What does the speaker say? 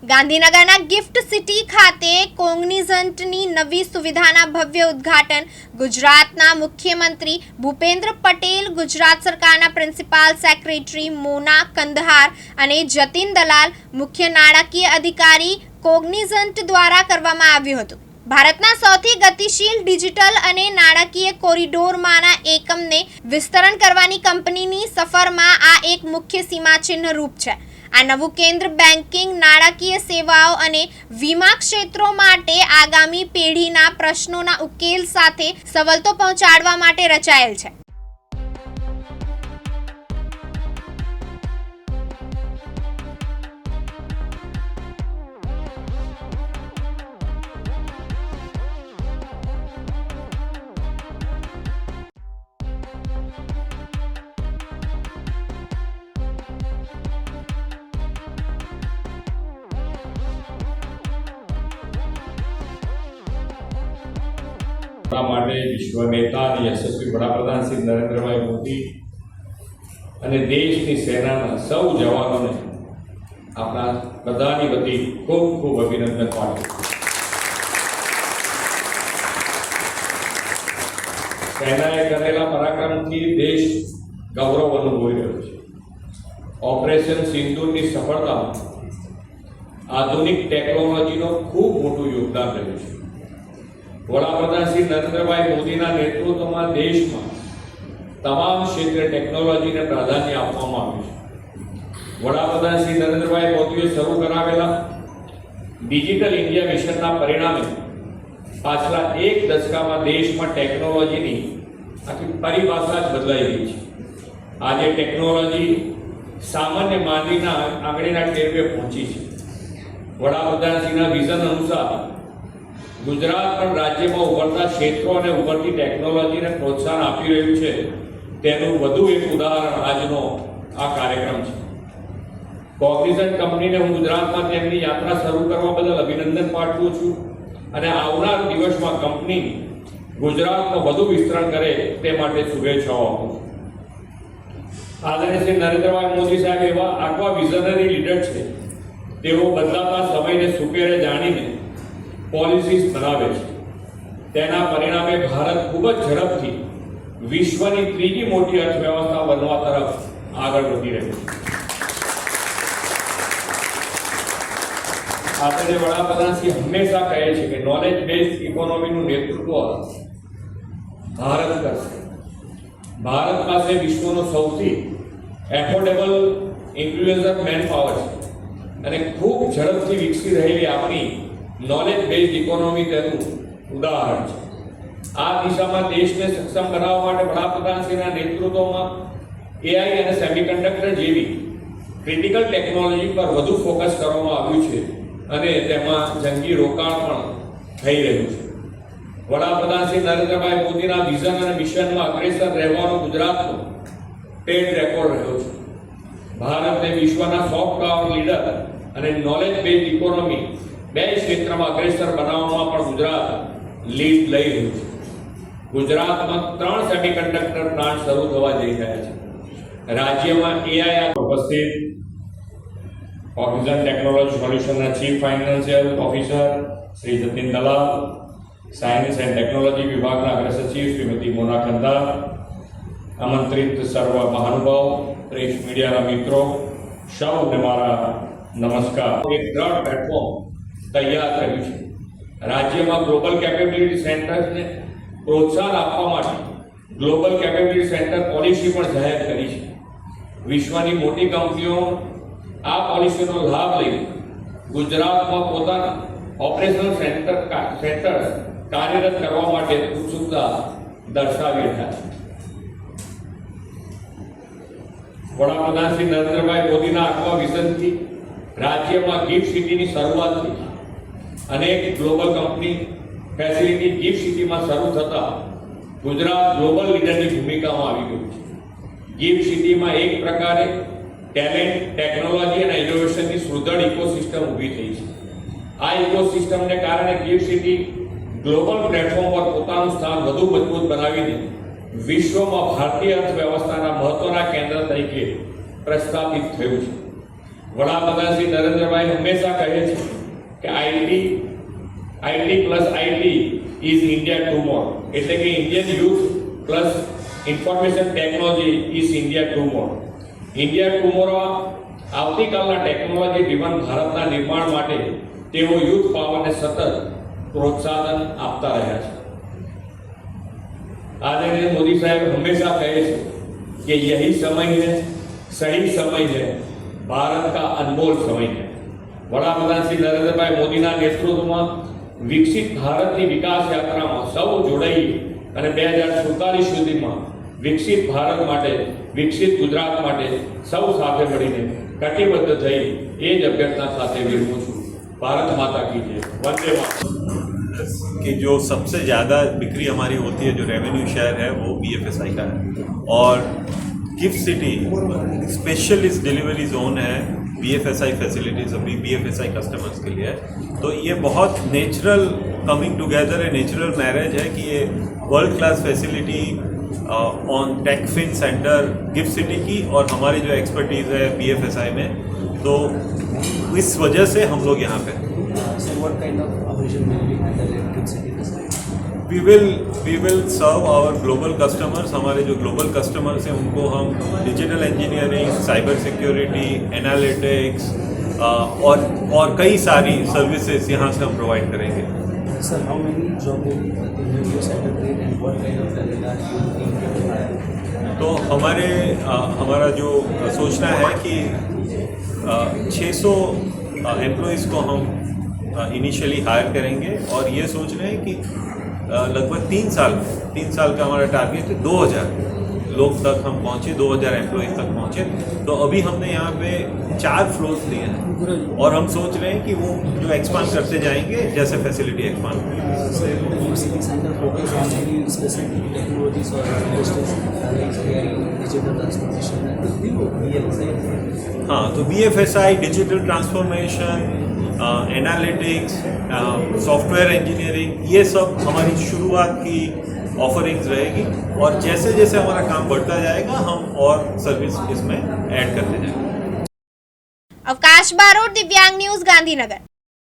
ગાંધીનગરના gift city ખાતે કોગ્નિઝન્ટની નવી સુવિધાના ભવ્ય ઉદ્ઘાટન ગુજરાતના મુખ્યમંત્રી ભૂપેન્દ્ર પટેલ, ગુજરાત સરકારના પ્રિન્સિપાલ સેક્રેટરી મોના કંદહાર અને જતીન દલાલ, મુખ્ય નાણાકીય અધિકારી કોગ્નિઝન્ટ દ્વારા કરવામાં આવ્યું હતું। ભારતના સૌથી ગતિશીલ ડિજિટલ અને નાણાકીય કોરિડોરમાંના એકમને વિસ્તરણ કરવાની કંપનીની સફરમાં આ એક મુખ્ય સીમાચિહ્ન રૂપ છે। આ નવું કેન્દ્ર બેન્કિંગ, નાણાકીય સેવાઓ અને વીમા ક્ષેત્રો માટે આગામી પેઢીના પ્રશ્નોના ઉકેલ સાથે સવલતો પહોંચાડવા માટે રચાયેલ છે। માટે વિશ્વ નેતા અને યશસ્વી વડાપ્રધાન શ્રી નરેન્દ્રભાઈ મોદી અને દેશની સેનાના સૌ જવાનોને આપણા બધાની વતી ખૂબ ખૂબ અભિનંદન પાઠવું। સેનાએ કરેલા પરાક્રમથી દેશ ગૌરવ અનુભવી રહ્યો છે। ઓપરેશન સિંદૂરની સફળતામાં આધુનિક ટેકનોલોજીનો ખૂબ મોટું યોગદાન રહ્યું છે। વડાપ્રધાન શ્રી નરેન્દ્રભાઈ મોદીના નેતૃત્વમાં દેશમાં તમામ ક્ષેત્રે ટેકનોલોજીને પ્રાધાન્ય આપવામાં આવ્યું છે। વડાપ્રધાન શ્રી નરેન્દ્રભાઈ મોદીએ શરૂ કરાવેલા ડિજિટલ ઇન્ડિયા મિશનના પરિણામે પાછલા એક દશકામાં દેશમાં ટેકનોલોજીની આખી પરિભાષા જ બદલાઈ રહી છે। આજે ટેકનોલોજી સામાન્ય માનવીના આંગળીના ટેરવે પહોંચી છે। વડાપ્રધાનશ્રીના વિઝન અનુસાર ગુજરાત પણ રાજ્યમાં ઉભરતા ક્ષેત્રો અને ઉભરતી ટેકનોલોજીને પ્રોત્સાહન આપી રહ્યું છે, તેનું વધુ એક ઉદાહરણ આજનો આ કાર્યક્રમ છે। કોગ્નિઝન્ટ કંપનીને હું ગુજરાતમાં તેમની યાત્રા શરૂ કરવા બદલ અભિનંદન પાઠવું છું અને આવનાર દિવસમાં કંપની ગુજરાતમાં વધુ વિસ્તરણ કરે તે માટે શુભેચ્છાઓ આપું છું। આદરણીય શ્રી નરેન્દ્રભાઈ મોદી સાહેબ એવા આગવા વિઝનરી લીડર છે, તેઓ બદલાતા સમયને સુપેરે જાણીને પોલિસીસ બનાવે છે। તેના પરિણામે ભારત ખૂબ જ ઝડપથી વિશ્વની ત્રીજી મોટી અર્થવ્યવસ્થા બનવા તરફ આગળ વધી રહ્યું છે। આદરણીય વડાપ્રધાન શ્રી હંમેશા કહે છે કે નોલેજ બેઝડ ઇકોનોમીનું નેતૃત્વ ભારત કરશે। ભારત પાસે વિશ્વનો સૌથી એફોર્ડેબલ ઇન્ફ્લુએન્સર મેન પાવર છે અને ખૂબ ઝડપથી વિકસી રહેલી આપણી નોલેજ બેઝડ ઇકોનોમી તેનું ઉદાહરણ છે। આ દિશામાં દેશને સક્ષમ બનાવવા માટે વડાપ્રધાનશ્રીના નેતૃત્વમાં એઆઈ અને સેમિકન્ડક્ટર જેવી ક્રિટિકલ ટેકનોલોજી પર વધુ ફોકસ કરવામાં આવ્યું છે અને તેમાં જંગી રોકાણ પણ થઈ રહ્યું છે। વડાપ્રધાન શ્રી નરેન્દ્રભાઈ મોદીના વિઝન અને મિશનમાં અગ્રેસર રહેવાનો ગુજરાતનો ટ્રેડ રેકોર્ડ રહ્યો છે। ભારતને વિશ્વના સોફ્ટ પાવર લીડર અને નોલેજ બેઝડ ઇકોનોમી બે ક્ષેત્રમાં અગ્રેસર બનાવવામાં પણ ગુજરાત લીડ લઈ રહ્યું છે। ગુજરાતમાં 3 સેમિકન્ડક્ટર પ્લાન્ટ શરૂ થવા જઈ રહ્યા છે। રાજ્યમાં એઆઈ ઉપસ્થિત કોગ્નિઝન્ટ ટેકનોલોજી સોલ્યુશનના chief financial officer Shri Jatin Dalal, science and technology વિભાગના અગ્ર સચિવ શ્રીમતી મોના કંદહાર, આમંત્રિત સર્વ મહાનુભાવ, પ્રેસ મીડિયાના મિત્રો, સૌને મારા નમસ્કાર। એક દ્રઢ પ્લેટફોર્મ તૈયાર કર્યું છે। રાજ્યમાં ગ્લોબલ કેપેબિલિટી સેન્ટર્સને પ્રોત્સાહન આપવા માટે ગ્લોબલ કેપેબિલિટી સેન્ટર પોલિસી પણ જાહેર કરી છે। વિશ્વની મોટી કંપનીઓ આ પોલિસીનો લાભ લઈ ગુજરાતમાં પોતાના ઓપરેશનલ સેન્ટર્સ કાર્યરત કરવા માટે ઉત્સુકતા દર્શાવી રહ્યા છે। વડાપ્રધાન શ્રી નરેન્દ્રભાઈ મોદીના આગવા વિઝનથી રાજ્યમાં ગિફ્ટ સિટીની શરૂઆત થઈ। અનેક ગ્લોબલ કંપની ફેસિલિટી ગિફ્ટ સિટીમાં શરૂ થતા ગુજરાત ગ્લોબલ લીડરની ભૂમિકામાં આવી ગયું છે। ગિફ્ટ સિટીમાં એક પ્રકારે ટેલેન્ટ, ટેકનોલોજી અને ઇનોવેશનની સુદૃઢ ઇકોસિસ્ટમ ઊભી થઈ છે। આ ઇકોસિસ્ટમને કારણે ગિફ્ટ સિટી ગ્લોબલ પ્લેટફોર્મ પર પોતાનું સ્થાન વધુ મજબૂત બનાવીને વિશ્વમાં ભારતીય અર્થવ્યવસ્થાના મહત્વના કેન્દ્ર તરીકે પ્રસ્થાપિત થયું છે। વડાપ્રધાન શ્રી નરેન્દ્રભાઈ હંમેશા કહે છે કે IT plus IT is India tomorrow, એટલે કે Indian youth plus information technology is India tomorrow. India tomorrow આવતીકાલના ટેકનોલોજી ડ્રીવન ભારતના નિર્માણ માટે તેઓ યુથ પાવરને સતત પ્રોત્સાહન આપતા રહ્યા છે. आदरणीय मोदी साहब हमेशा कहे कि यही समय है, सही समय है, भारत का अनमोल समय है. वडाप्रधान श्री नरेंद्र भाई मोदी नेतृत्व में विकसित भारत की विकास यात्रा में सौ जोड़ाई और 2047 सुधी में विकसित भारत माटे, विकसित गुजरात माटे सौ साथे मळीने कटिबद्ध थई ए ज अभ्यर्थना साथे विरमू छुं. भारत माता की जय. वंदे मातरम. कि जो सबसे ज़्यादा बिक्री हमारी होती है, जो रेवेन्यू शेयर है, वो BFSI का है. और GIFT City specialist delivery zone है BFSI फैसिलिटीज़, अभी BFSI कस्टमर्स के लिए. तो ये बहुत नेचुरल कमिंग टुगेदर है, नेचुरल मैरिज है कि ये world class facility on techfin center GIFT City की और हमारी जो एक्सपर्टीज़ है BFSI में, तो इस वजह से हम लोग यहाँ पे. So what kind of operation will be handled at Gift City facility? We will serve our global customers. हमारे जो global customers हैं उनको हम digital engineering, cyber security, analytics और कई सारी सर्विसेज यहाँ से हम प्रोवाइड करेंगे. Sir, how many job will in your sector create and what kind of talent are you looking to hire? तो हमारा जो सोचना है कि 600 एम्प्लॉयज़ को हम इनिशियली हायर करेंगे और ये सोच रहे हैं कि लगभग 3 साल का हमारा टारगेट है 2000 लोग तक हम पहुँचे, 2000 एम्प्लॉयज़ तक पहुँचे. तो अभी हमने यहाँ पे 4 फ्लोर्स लिए हैं और हम सोच रहे हैं कि वो जो एक्सपांड करते जाएंगे जैसे फैसिलिटी एक्सपांड होगी. Gift City center focus on any specific technologies or industries like AI, digital transformation and BFSI. हाँ, तो BFSI, digital transformation, analytics, software engineering, ये सब हमारी शुरुआत की ऑफरिंग्स रहेगी और जैसे जैसे हमारा काम बढ़ता जाएगा हम और सर्विस इसमें ऐड करते जाएंगे. अवकाश बारोट, दिव्यांग न्यूज, गांधीनगर.